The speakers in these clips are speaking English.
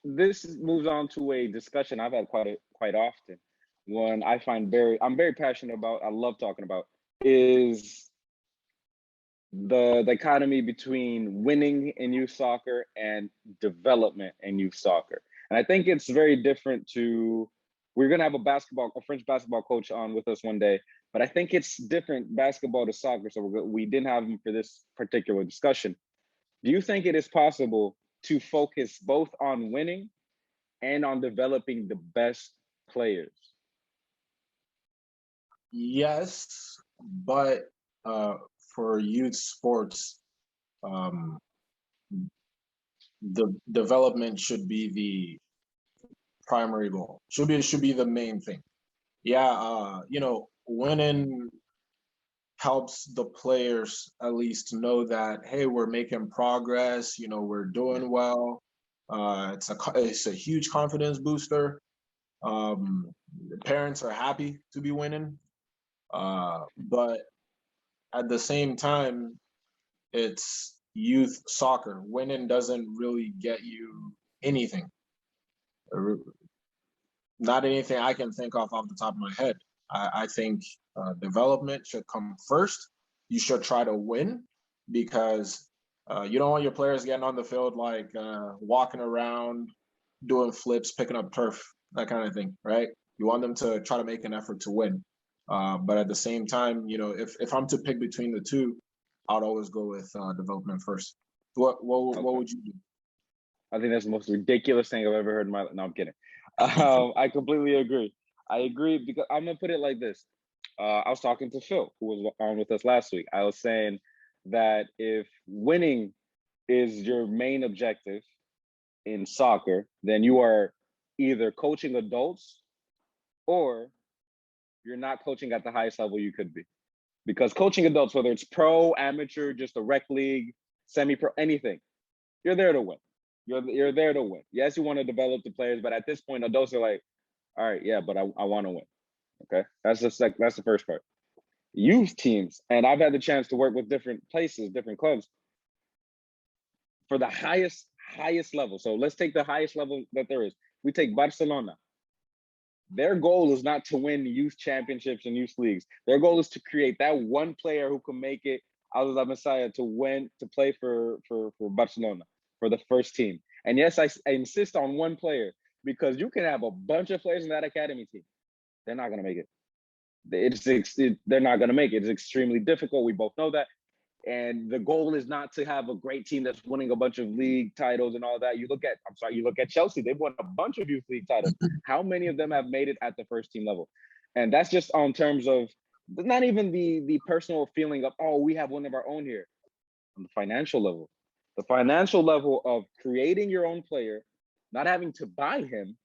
this moves on to a discussion I've had quite often. One I'm very passionate about. I love talking about is the dichotomy between winning in youth soccer and development in youth soccer. And I think it's very different to, we're going to have a French basketball coach on with us one day, but I think it's different basketball to soccer. So we didn't have him for this particular discussion. Do you think it is possible to focus both on winning and on developing the best players? Yes, but for youth sports, the development should be the primary goal. Should be the main thing. Yeah, winning helps the players at least know that, hey, we're making progress. We're doing well. It's a huge confidence booster. The parents are happy to be winning, but at the same time, it's youth soccer. Winning doesn't really get you anything. Not anything I can think of off the top of my head. I think development should come first. You should try to win because you don't want your players getting on the field like walking around, doing flips, picking up turf, that kind of thing, right? You want them to try to make an effort to win. But at the same time, if I'm to pick between the two, I'd always go with development first. What would you do? I think that's the most ridiculous thing I've ever heard in my life. No, I'm kidding. I completely agree. I agree because I'm going to put it like this. I was talking to Phil, who was on with us last week. I was saying that if winning is your main objective in soccer, then you are either coaching adults or you're not coaching at the highest level you could be. Because coaching adults, whether it's pro, amateur, just a rec league, semi-pro, anything, you're there to win. You're there to win. Yes, you want to develop the players, but at this point, adults are like, all right, yeah, but I want to win. Okay, that's the first part. Youth teams, and I've had the chance to work with different places, different clubs, for the highest level. So let's take the highest level that there is. We take Barcelona. Their goal is not to win youth championships and youth leagues. Their goal is to create that one player who can make it out of the Messiah to play for Barcelona, for the first team. And yes, I insist on one player because you can have a bunch of players in that academy team. They're not going to make it. They're not going to make it. It's extremely difficult. We both know that. And the goal is not to have a great team that's winning a bunch of league titles and all that. You look at Chelsea. They've won a bunch of youth league titles. How many of them have made it at the first team level? And that's just on terms of not even the personal feeling of, oh, we have one of our own here. On the financial level. The financial level of creating your own player, not having to buy him,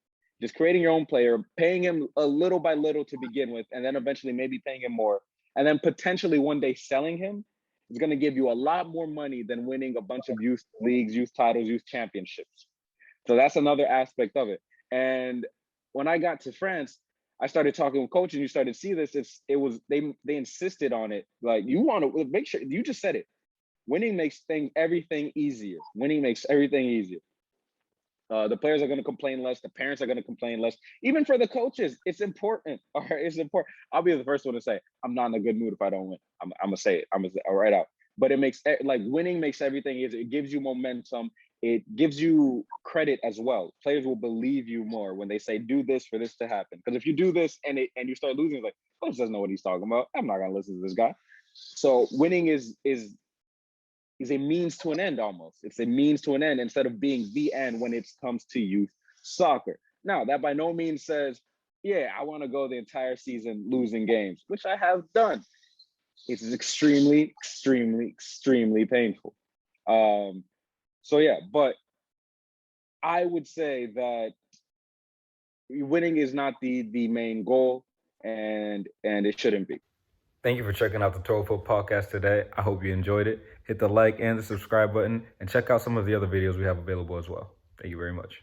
just creating your own player, paying him a little by little to begin with, and then eventually maybe paying him more, and then potentially one day selling him is going to give you a lot more money than winning a bunch of youth leagues, youth titles, youth championships. So that's another aspect of it. And when I got to France, I started talking with coaches, and you started to see this. They insisted on it. Like, you want to make sure, you just said it. Winning makes everything easier. Winning makes everything easier. The players are going to complain less. The parents are going to complain less. Even for the coaches, it's important. All right, it's important. I'll be the first one to say, I'm not in a good mood if I don't win. I'm going to say it. I'm going to say it right out. But it makes, winning makes everything easier. It gives you momentum. It gives you credit as well. Players will believe you more when they say, do this for this to happen. Because if you do this and you start losing, it's like, coach doesn't know what he's talking about. I'm not going to listen to this guy. So winning is a means to an end almost. It's a means to an end instead of being the end when it comes to youth soccer. Now, that by no means says, yeah, I want to go the entire season losing games, which I have done. It's extremely, extremely, extremely painful. So yeah, but I would say that winning is not the main goal, and it shouldn't be. Thank you for checking out the ToroFoot Podcast today. I hope you enjoyed it. Hit the like and the subscribe button, and check out some of the other videos we have available as well. Thank you very much.